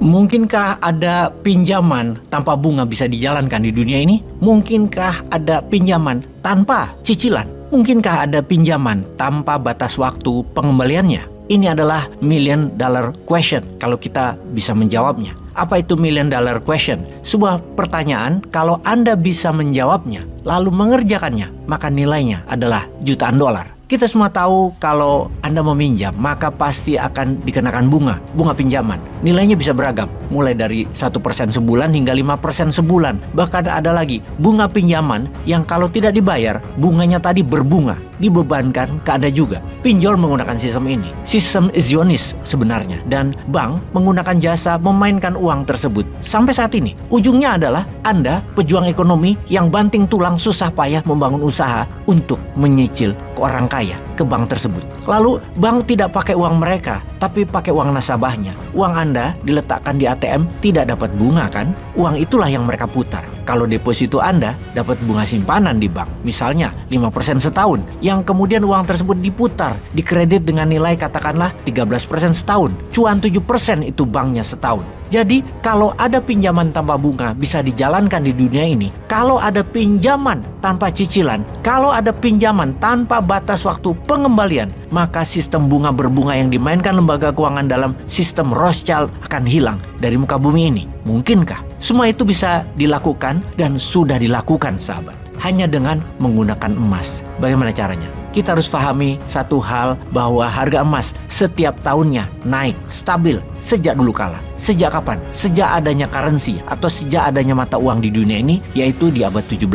Mungkinkah ada pinjaman tanpa bunga bisa dijalankan di dunia ini? Mungkinkah ada pinjaman tanpa cicilan? Mungkinkah ada pinjaman tanpa batas waktu pengembaliannya? Ini adalah million dollar question kalau kita bisa menjawabnya. Apa itu million dollar question? Sebuah pertanyaan, kalau Anda bisa menjawabnya, lalu mengerjakannya, maka nilainya adalah jutaan dolar. Kita semua tahu kalau Anda meminjam, maka pasti akan dikenakan bunga pinjaman. Nilainya bisa beragam, mulai dari 1% sebulan hingga 5% sebulan. Bahkan ada lagi bunga pinjaman yang kalau tidak dibayar, bunganya tadi berbunga, dibebankan ke Anda juga. Pinjol menggunakan sistem ini. Sistem Zionis sebenarnya, dan bank menggunakan jasa memainkan uang tersebut. Sampai saat ini, ujungnya adalah Anda, pejuang ekonomi yang banting tulang susah payah membangun usaha untuk menyicil ke orang kaya, ke bank tersebut. Lalu bank tidak pakai uang mereka, tapi pakai uang nasabahnya. Uang Anda diletakkan di ATM tidak dapat bunga kan? Uang itulah yang mereka putar. Kalau deposito Anda dapat bunga simpanan di bank, misalnya 5% setahun, yang kemudian uang tersebut diputar, dikredit dengan nilai katakanlah 13% setahun. Cuan 7% itu banknya setahun. Jadi kalau ada pinjaman tanpa bunga bisa dijalankan di dunia ini, kalau ada pinjaman tanpa cicilan, kalau ada pinjaman tanpa batas waktu pengembalian, maka sistem bunga berbunga yang dimainkan lembaga keuangan dalam sistem Rothschild akan hilang dari muka bumi ini. Mungkinkah? Semua itu bisa dilakukan dan sudah dilakukan, sahabat. Hanya dengan menggunakan emas. Bagaimana caranya? Kita harus pahami satu hal, bahwa harga emas setiap tahunnya naik, stabil sejak dulu kala. Sejak kapan? Sejak adanya currency atau sejak adanya mata uang di dunia ini, yaitu di abad 17.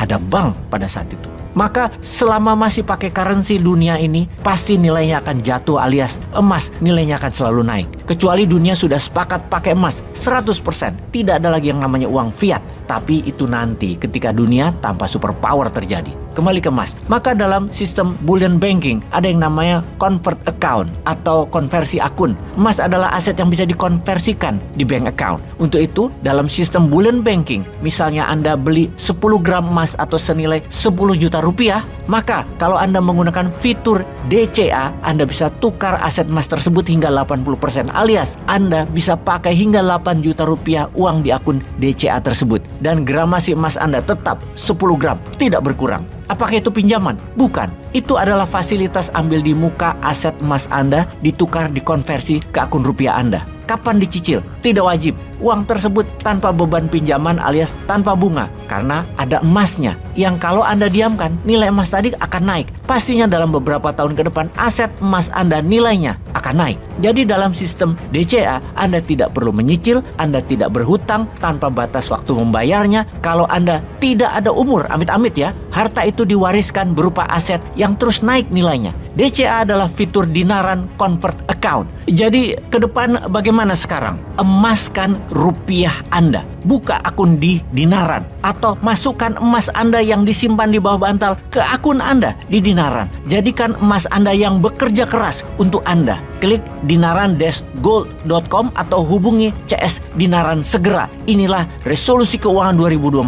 Ada bank pada saat itu. Maka selama masih pakai currency dunia ini, pasti nilainya akan jatuh, alias emas nilainya akan selalu naik. Kecuali dunia sudah sepakat pakai emas 100%. Tidak ada lagi yang namanya uang fiat. Tapi itu nanti ketika dunia tanpa superpower terjadi. Kembali ke emas. Maka dalam sistem bullion banking ada yang namanya convert account atau konversi akun. Emas adalah aset yang bisa dikonversikan di bank account. Untuk itu dalam sistem bullion banking, misalnya Anda beli 10 gram emas atau senilai 10 juta rupiah, maka kalau Anda menggunakan fitur DCA, Anda bisa tukar aset emas tersebut hingga 80%, alias Anda bisa pakai hingga 8 juta rupiah uang di akun DCA tersebut. Dan gramasi emas Anda tetap 10 gram, tidak berkurang. Apakah itu pinjaman? Bukan. Itu adalah fasilitas ambil di muka aset emas Anda, ditukar, dikonversi ke akun rupiah Anda. Kapan dicicil? Tidak wajib. Uang tersebut tanpa beban pinjaman alias tanpa bunga, karena ada emasnya yang kalau Anda diamkan, nilai emas tadi akan naik. Pastinya dalam beberapa tahun ke depan aset emas Anda nilainya akan naik. Jadi dalam sistem DCA Anda tidak perlu menyicil, Anda tidak berhutang tanpa batas waktu membayarnya. Kalau Anda tidak ada umur, amit-amit ya, harta itu diwariskan berupa aset yang terus naik nilainya. DCA adalah fitur dinaran convert account. Jadi ke depan bagaimana sekarang? Emaskan rupiah Anda. Buka akun di dinaran atau masukkan emas Anda yang disimpan di bawah bantal ke akun Anda di dinaran. Jadikan emas Anda yang bekerja keras untuk Anda. Klik dinaran-gold.com atau hubungi CS Dinaran segera. Inilah resolusi keuangan 2024.